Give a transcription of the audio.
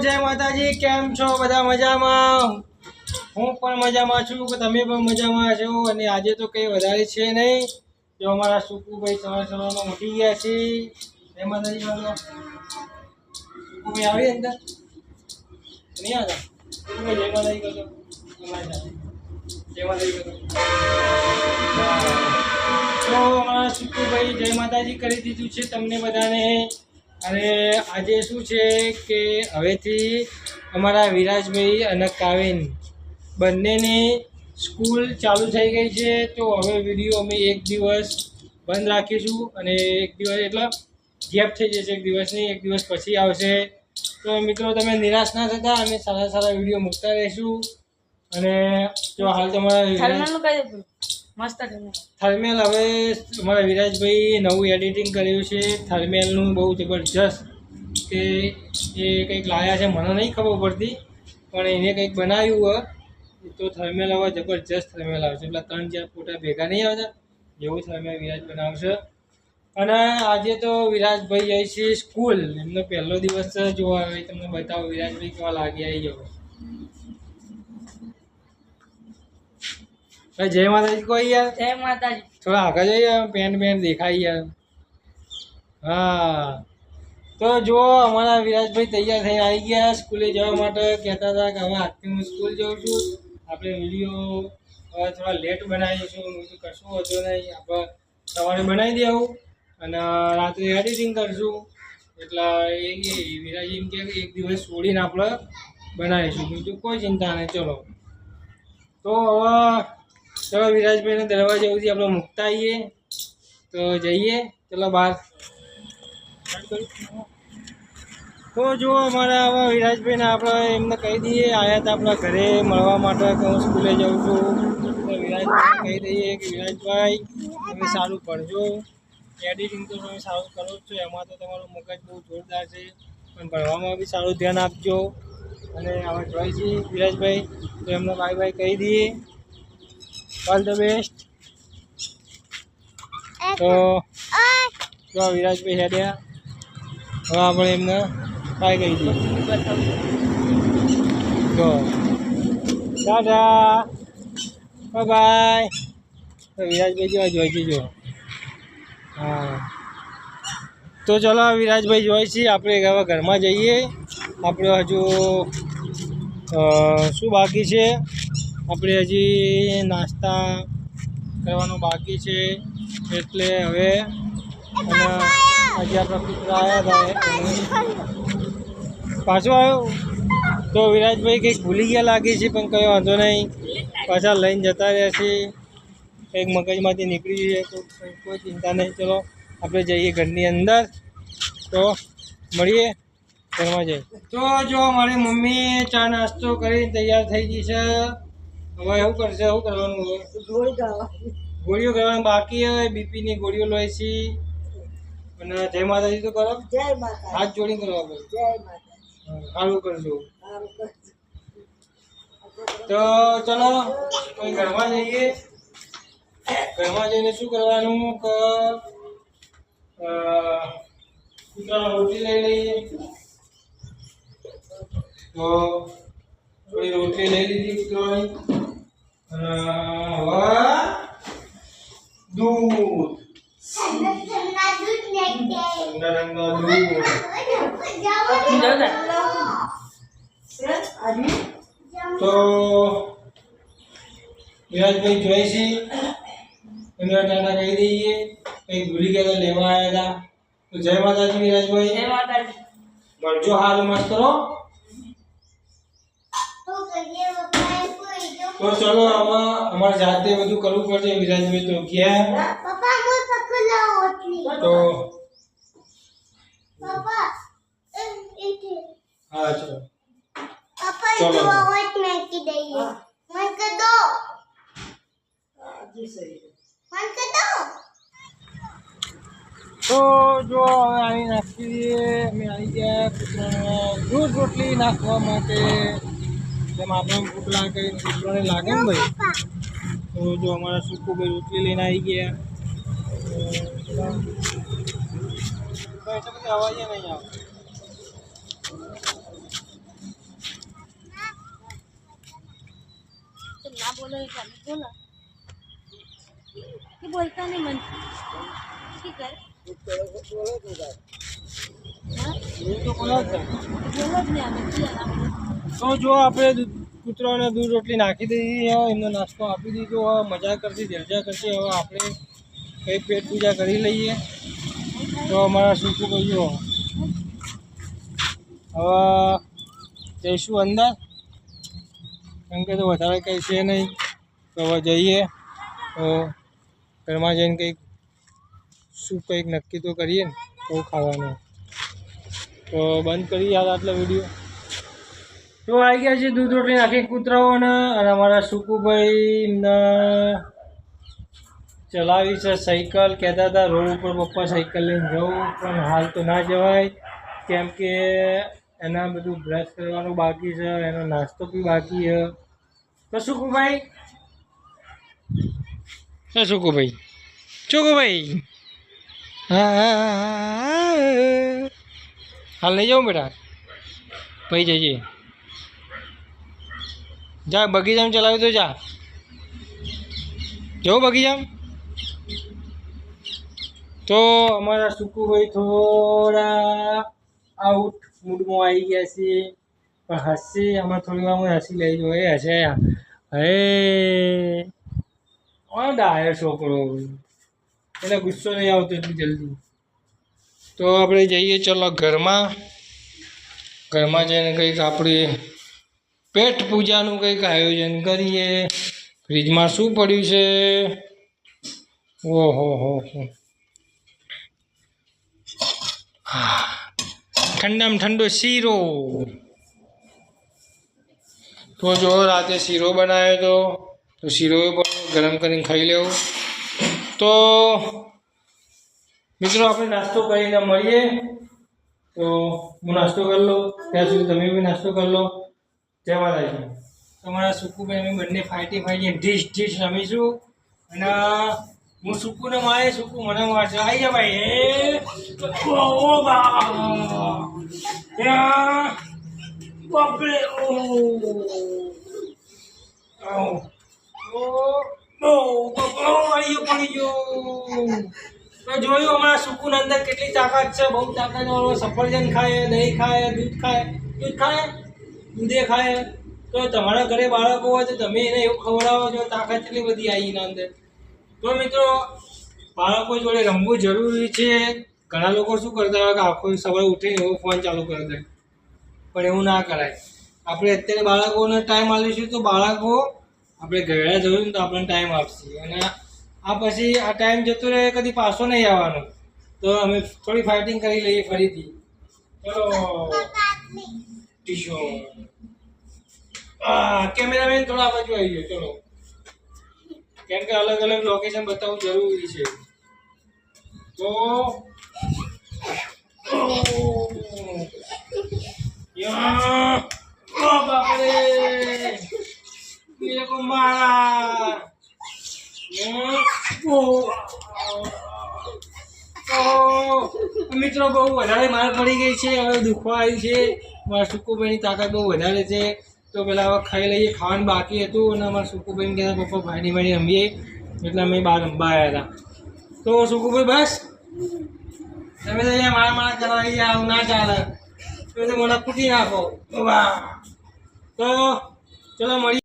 जय माताजी केम छो बधा मजामां हूँ पण मजामां छुं तमे पण मजामां छो अने आजे तो कई वधारे छे नहीं जो अमारा सुकू भाई सवार सवार में उठी गया छे जय माताजी बोलो सुकू भाई आवी अंदर नहीं आता सुकू भाई जय माताजी करो जय माताजी करो तो अमारा सुकू भाई जय माताजी करी दीधुं छे तमने बधाने अरे आज शू है कि हवेथी अमरा विराजभाई अने काविन बंने स्कूल चालू थई गई है तो हवे विडियो अमे एक दिवस बंद राखीशुं अने एक दिवस एटले गैप थई जशे एक दिवस नहीं एक दिवस पछी आवशे तो मित्रों तमे निराश ना थता अमे सारा सारा विडियो मूकता रहीशुं अने जो हाल तमारा मस्त थर्मेल हवे अमरा विराजभाई नवुं एडिटिंग कर्युं छे थर्मेलनुं बहु जबरदस्त के ये कंईक लाया छे मने नहीं खबर पड़ती पण एने कंईक बनाव्युं है तो थर्मेल हवे जबरदस्त थर्मेल आवशे पेला 3-4 फोटा भेगा नहीं आवता जेवुं थर्मेल विराज बनावशे अने आजे तो विराजभाई जाय छे स्कूल एमनो पहेलो दिवस जोवा हवे तमने बतावो विराजभाई केवा लागे आई जाओ जय माताजी को यार जय माताजी थोड़ा आगे जाइए पेंट पेंट दिखाई यार हाँ तो जो हमारा विराज भाई तैयार थे आई गया स्कूले जावा माटे कहता था कि हवे आजथी हूँ स्कूल जाऊँ छूँ आपणे विडियो थोड़ा लेट बनावीशुं तो कशुं होतो नहीं आपणे सवारे बनावी देवुं अने रात्रे एडिटिंग करशुं एटले विराज एम कहे एक दिवस छोड़ीने आपणे बनावीशुं बीजुं कोई चिंता नहीं चलो तो हवे चलो विराज भाई ने दरवाजे उठी आप मुकता आइए तो जाइए चलो बाहर तो जो अमरा विराज भाई ने आप कही दिए आया था अपना घरे मळवा माटे कि हूँ स्कूले जाऊँ छूँ तो विराज भाई कही दीए कि विराज भाई तमे सारूँ पढ़जो एडिटिंग तो तमे सारूँ करो छो एमां तो तमारुं मगज बहुत जोरदार है पण भणवामां बी सारूँ ध्यान आपजो अने हवे जोई छे विराज भाई तो एमने बाय बाय कही दीए ऑल द बेस्ट तो जो विराज भाई हेड्या हवे आपणे एमने बाय कही दीए तो टाटा बाय बाय तो विराज भाई जो जोई छे जो हाँ तो चलो विराज भाई जोई छे आपणे हवे घरमां जईए आपणे हजू शुं बाकी छे આપણે હજી નાસ્તા કરવાનો બાકી છે એટલે હવે અને હજી આપણા કૂતરા આવ્યા હતા પાછો આવ્યો તો વિરાજભાઈ કંઈક ભૂલી ગયા લાગે છે પણ કંઈ વાંધો નહીં પાછા લઈને જતા રહેશે કંઈક મગજમાંથી નીકળી જાય તો કોઈ ચિંતા નહીં ચલો આપણે જઈએ ઘરની અંદર તો મળીએ ઘરમાં જઈએ તો જો મારી મમ્મી ચા નાસ્તો કરીને તૈયાર થઈ ગઈ છે હવે એવું કરશે એવું કરવાનું હોય ગોળીઓ કરવાની બાકી હોય બીપીની ગોળીઓ લે છે અને જય માતાજી તો કરો જય માતા હાથ જોડીને કરવા પડે જય માતા સારું કરજો તો ચલો કોઈ ઘરમાં જઈએ ઘરમાં જઈને શું કરવાનું કે કૂતરાનો રોટલી લઈ લઈએ તો થોડી રોટલી લઈ લીધી કૂતરાની दूध ठंडा ठंडा दूध तो विराज भाई जोई छे एमने टाटा कही दीए कई भूली गया था लेवा आया था तो जय माताजी विराज भाई जय माताजी बढ़जो हाल मस्त करो तो चलो हमें हमारे जाते બધું કરવું પડશે વિરાજભાઈ તો ગયા પપ્પા હું પકડલા ઓટલી તો પપ્પા હા ચલો પપ્પા જો ઓટ નાખી દઈએ મન કર દો જી સહી મન કર દો તો જો હવે આવી નાખી દઈએ અમે આવી ગયા દૂધ રોટલી નાખવા માટે जब आप भूखला कूतरा लागे ने भाई तो जो हमारा सुकू भाई रोटली लेने आई गया तो ऐसा कुछ आवाज़ नहीं आ गई गाने बोला कि बोलता नहीं मन की कर हाँ तो बोला જ ને. बोला જ नहीं हमें किया ना તો જો આપણે કૂતરાને દૂધ રોટલી નાખી દીધી હોય, એમનો નાસ્તો આપી દીધો હોય, મજા કરતી જલસા કરતી. હવે આપણે કંઈ પેટ પૂજા કરી લઈએ. તો અમારા સુકુ ભાઈઓ હવે જઈશું અંદર, કેમ કે તો વધારે કંઈ છે નહીં. તો હવે જઈએ તો ઘરમાં જઈને કંઈક શું કંઈક નક્કી તો કરીએ ને તો ખાવાનું. તો બંધ કરી યાર આટલો વિડીયો. તો આવી ગયા છે દૂધ રોટલી નાખી કૂતરાઓને, અને અમારા સુકુભાઈ એમને ચલાવી છે સાયકલ. કહેતા હતા રોડ ઉપર પપ્પા સાયકલ લઈને જવું, પણ હાલ તો ના જવાય, કેમ કે એના બધું બ્રશ કરવાનું બાકી છે, એનો નાસ્તો બી બાકી છે. તો સુકુભાઈ સુકુભાઈ હા હાલ નહીં જાઉં બેટા, ભાઈ જઈએ. જા બગીચામાં ચલાવ્યું તો જા, જવું બગીચામાં. તો અમારા સુકુભાઈ થોડા આઉટ મૂડમાં આવી ગયા છે, પણ હસી આમાં થોડી વાર હસી લઈ જોઈએ. હશે હે ડાયો છોકરો, એટલે ગુસ્સો નહીં આવતો એટલી જલ્દી. તો આપણે જઈએ ચલો ઘરમાં. ઘરમાં જઈને કંઈક આપણે પેટ પૂજાનું કંઈક આયોજન કરીએ. ફ્રીજમાં શું પડ્યું છે? ઓહો હો ઠંડામાં ઠંડો શીરો. તો જો રાતે શીરો બનાવ્યો તો શીરો પણ ગરમ કરીને ખાઈ લેવું. તો મિત્રો આપણે નાસ્તો કરીને મળીએ. તો હું નાસ્તો કરી લઉં, ત્યાં સુધી તમે બી નાસ્તો કરી લો. જય માતાજી. તમારા સુકુભાઈ અમે બંને ફાઈટી ઢીસ ઢીસ રમીશું, અને હું સુકુને મારે, સુકુ મને મારશે. આવી જા ભાઈ. ઓ બા બાપરે. પડી ગયો. જોયું અમારા સુકુની અંદર કેટલી તાકાત છે, બહુ તાકાત. સફરજન ખાય, દહીં ખાય, દૂધ ખાય, દૂધે ખાય. તો તમારા ઘરે બાળકો હોય તો તમે એને એવું ખવડાવો છો, તાકાત એટલી બધી આવી એના અંદર. તો મિત્રો બાળકો જોડે રમવું જરૂરી છે. ઘણા લોકો શું કરતા હોય કે આખો સવારે ઉઠીને એવો ફોન ચાલુ કરી દે, પણ એવું ના કરાય. આપણે અત્યારે બાળકોને ટાઈમ આપીશું તો બાળકો આપણે ઘરે જોયું તો આપણને ટાઈમ આપશે, અને આ પછી આ ટાઈમ જતો રહે, કદી પાછો નહીં આવવાનો. તો અમે થોડી ફાઇટિંગ કરી લઈએ ફરીથી. ચલો ટીશો કેમેરામેન થોડા બાજુ આવી ગયો. ચલો, કેમ કે અલગ અલગ લોકેશન બતાવવું જરૂરી છે. તો બાપરે મેરે કો મારા. મિત્રો બહુ વધારે માર પડી ગઈ છે, હવે દુખવા આવી છે. મારા સુકુભાઈની તાકાત બહુ વધારે છે. તો પેલા હવે ખાઈ લઈએ, ખાવાનું બાકી હતું, અને અમારા સુકુભાઈને કહેતા પપ્પા ભાડી રમીએ, એટલે અમે બહાર રમવા આવ્યા હતા. તો સુકુભાઈ બસ તમે તો અહીંયા મારા કરાવી આવું ના ચાલે, તો મને કૂટી નાખો. તો ચલો મળીએ.